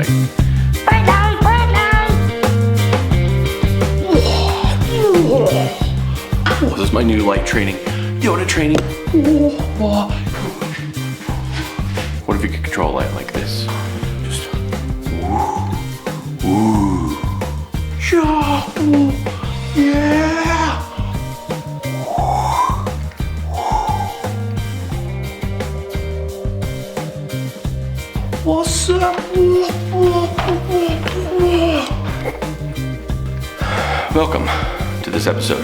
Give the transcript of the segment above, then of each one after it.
Bright light, bright light. Oh, this is my new light training. Yoda training. What if you could control light like this? Just ooh. Yeah. What's up? Welcome to this episode.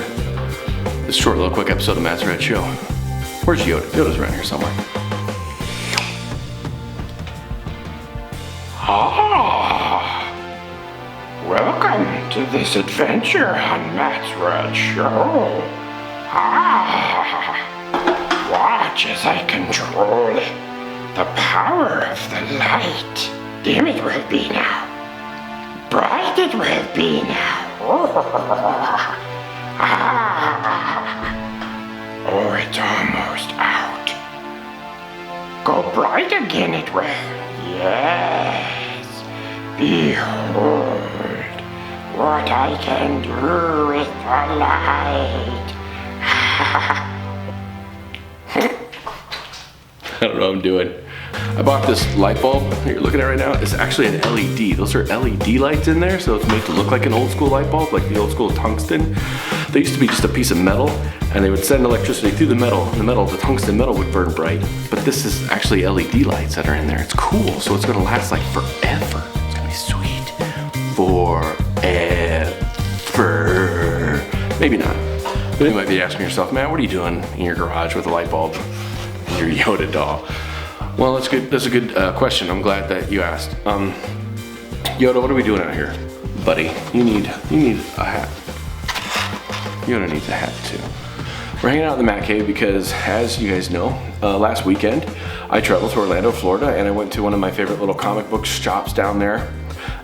This short little quick episode of Matt's Rad Show. Where's Yoda? Yoda's around here somewhere. Welcome to this adventure on Matt's Rad Show. Watch as I control the power of the light. Dim it will be now. Bright it will be now. Oh, it's almost out. Go bright again it will. Yes. Behold what I can do with the light. I don't know what I'm doing. I bought this light bulb that you're looking at right now. It's actually an LED. Those are LED lights in there, so it's made to look like an old school light bulb, like the old school tungsten. They used to be just a piece of metal, and they would send electricity through the metal. And the tungsten metal would burn bright. But this is actually LED lights that are in there. It's cool, so it's gonna last like forever. It's gonna be sweet. Forever. Maybe not. But you might be asking yourself, Matt, what are you doing in your garage with a light bulb? Your Yoda doll. Well, that's good. That's a good question. I'm glad that you asked. Yoda, what are we doing out here, buddy? You need a hat. Yoda needs a hat too. We're hanging out in the Matt Cave because, as you guys know, last weekend I traveled to Orlando, Florida, and I went to one of my favorite little comic book shops down there.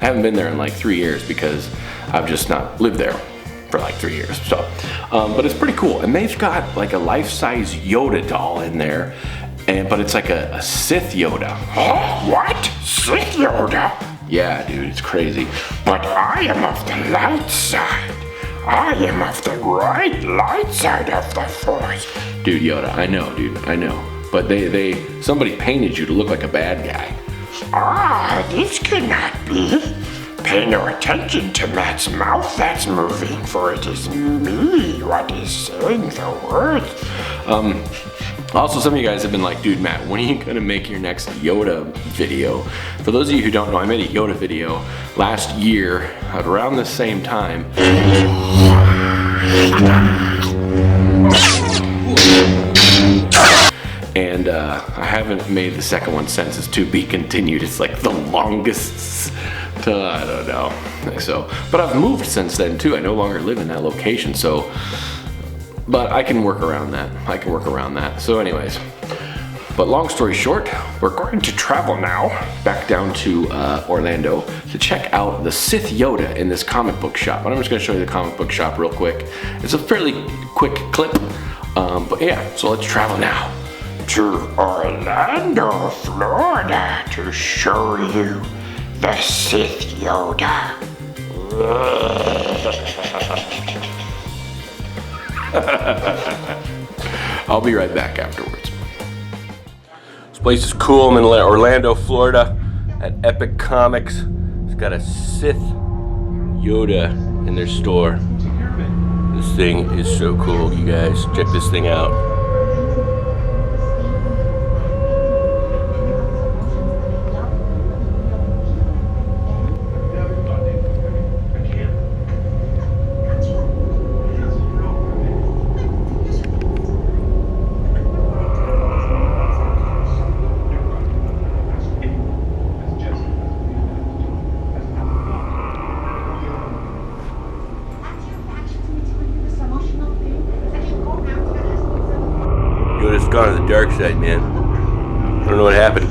I haven't been there in like 3 years because I've just not lived there for like 3 years. So, but it's pretty cool, and they've got like a life-size Yoda doll in there. But it's like a Sith Yoda. Oh, what? Sith Yoda? Yeah, dude, it's crazy. But I am of the light side. I am of the right light side of the Force. Dude, Yoda, I know, dude, I know. But somebody painted you to look like a bad guy. This cannot be. Pay no attention to Matt's mouth that's moving, for it is me what is saying the words. Also, some of you guys have been like, dude, Matt, when are you gonna make your next Yoda video? For those of you who don't know, I made a Yoda video last year at around the same time. And I haven't made the second one since. It's to be continued. It's like the longest, I don't know. So, but I've moved since then too. I no longer live in that location, so. But I can work around that. So anyways, but long story short, we're going to travel now back down to Orlando to check out the Sith Yoda in this comic book shop. And I'm just gonna show you the comic book shop real quick. It's a fairly quick clip, but yeah, so let's travel now to Orlando, Florida to show you the Sith Yoda. I'll be right back afterwards. This place is cool. I'm in Orlando, Florida at Epic Comics. It's got a Sith Yoda in their store. This thing is so cool, you guys. Check this thing out. Yoda's gone to the dark side, man. I don't know what happened.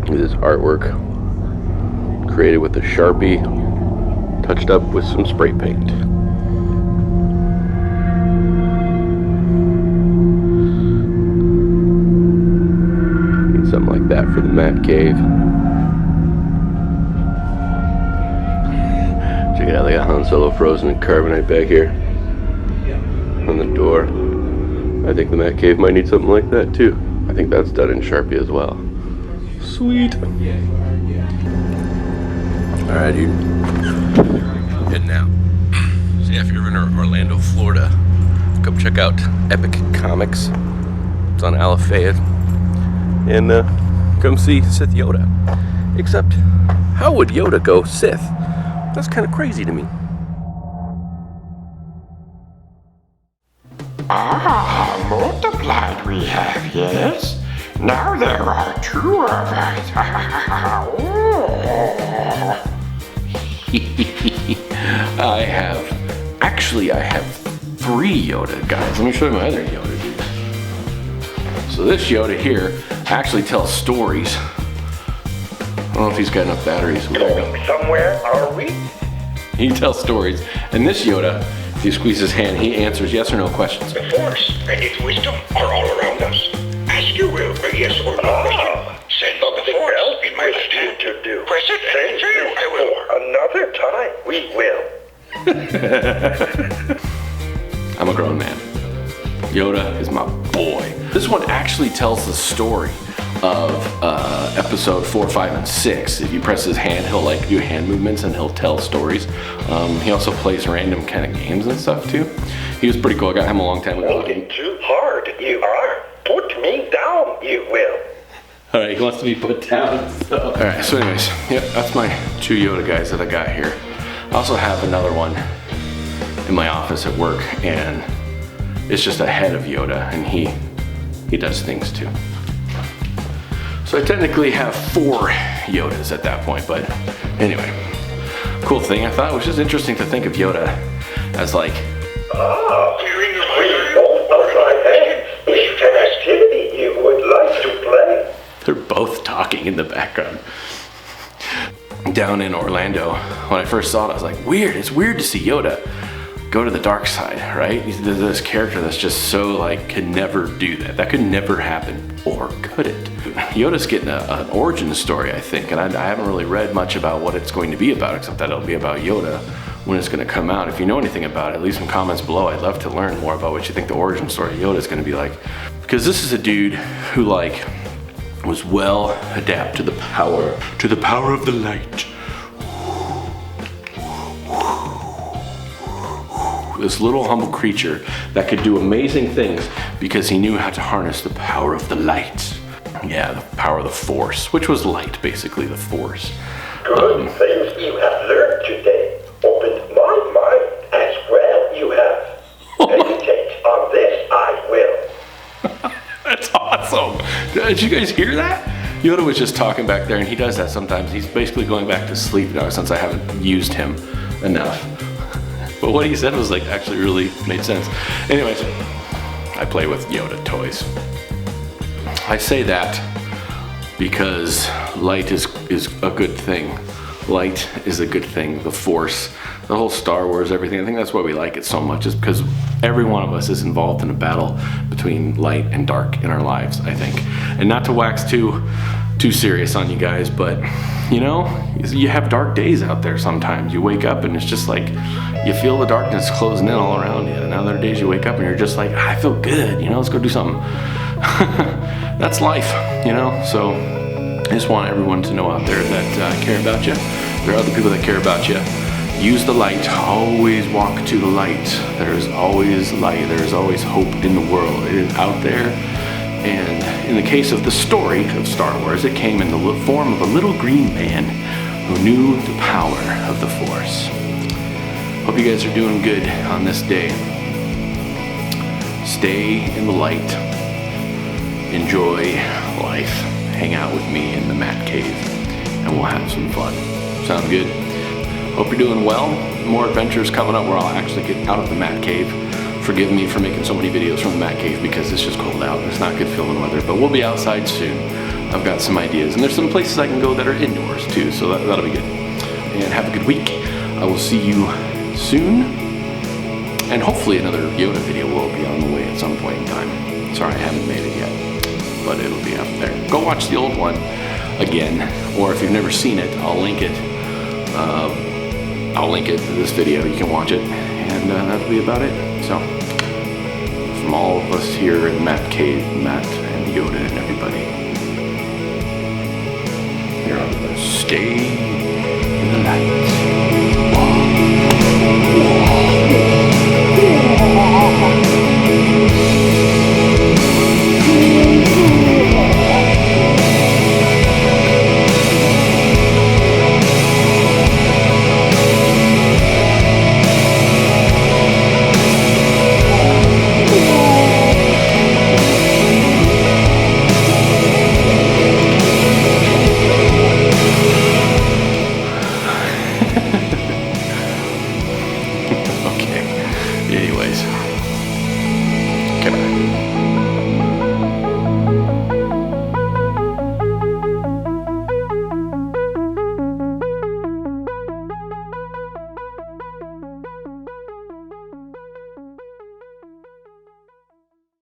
Look at this artwork. created with a Sharpie, touched up with some spray paint. Need something like that for the Matt Cave. Check it out, they got Han Solo frozen in carbonite back here on the door. I think the Matt Cave might need something like that too. I think that's done in Sharpie as well. Sweet. Alright, dude. Heading out. So yeah, if you're ever in Orlando, Florida, come check out Epic Comics. It's on Alafayette. And come see Sith Yoda. Except, how would Yoda go Sith? That's kind of crazy to me. Ah, multiplied we have, yes? Now there are 2 of us. I have 3 Yoda, guys. Let me show you my other Yoda, dude. So this Yoda here actually tells stories. I don't know if he's got enough batteries. Going somewhere, are we? He tells stories. And this Yoda, if you squeeze his hand, he answers yes or no questions. The Force and its wisdom are all around us. Ask your will for yes or no question. Send the Force in my left hand to do. Press it and say I will. Another time, we will. I'm a grown man. Yoda is my boy. This one actually tells the story of episode 4, 5, and 6. If you press his hand, he'll like do hand movements and he'll tell stories. He also plays random kind of games and stuff too. He was pretty cool. I got him a long time ago. Working too hard, you are. Put me down, you will. Alright, he wants to be put down. So. Alright, so anyways, yeah, that's my 2 Yoda guys that I got here. I also have another one in my office at work, and it's just a head of Yoda, and he does things too. So I technically have 4 Yodas at that point, but anyway. Cool thing, I thought it was just interesting to think of Yoda as like... Hearing your both are right hands. Is an activity you would like to play? They're both talking in the background. Down in Orlando, when I first saw it, I was like, weird. It's weird to see Yoda go to the dark side, right? He's this character that's just so like, could never do that. That could never happen, or could it? Yoda's getting an origin story, I think, and I haven't really read much about what it's going to be about, except that it'll be about Yoda when it's going to come out. If you know anything about it, leave some comments below. I'd love to learn more about what you think the origin story of Yoda is going to be like. Because this is a dude who like was well adapted to the power of the light. This little humble creature that could do amazing things because he knew how to harness the power of the light. Yeah, the power of the Force, which was light, basically, the Force. Good things you have learned today. Opened my mind as well you have. Meditate on this, I will. That's awesome. Did you guys hear that? Yoda was just talking back there, and he does that sometimes. He's basically going back to sleep now since I haven't used him enough. But what he said was like actually really made sense. Anyways, I play with Yoda toys. I say that because light is a good thing. Light is a good thing. The Force, the whole Star Wars, everything. I think that's why we like it so much, is because every one of us is involved in a battle between light and dark in our lives, I think. And not to wax too serious on you guys, but you know, you have dark days out there sometimes. You wake up and it's just like, you feel the darkness closing in all around you. And other days you wake up and you're just like, I feel good, you know, let's go do something. That's life, you know? So I just want everyone to know out there that care about you. There are other people that care about you. Use the light. Always walk to the light. There's always light. There's always hope in the world. It is out there. And in the case of the story of Star Wars, it came in the form of a little green man who knew the power of the Force. Hope you guys are doing good on this day. Stay in the light. Enjoy life. Hang out with me in the Matt Cave, and we'll have some fun. Sound good? Hope you're doing well. More adventures coming up where I'll actually get out of the Matt Cave. Forgive me for making so many videos from the Matt Cave because it's just cold out. It's not good filming weather, but we'll be outside soon. I've got some ideas, and there's some places I can go that are indoors too, so that'll be good. and have a good week. I will see you soon, and hopefully another Yoda video will be on the way at some point in time. Sorry I haven't made it yet, but it'll be up there. Go watch the old one again, or if you've never seen it, I'll link it. I'll link it to this video. You can watch it, and that'll be about it. So, from all of us here in Matt Cave, Matt and Yoda and everybody, here on the Stay in the Light.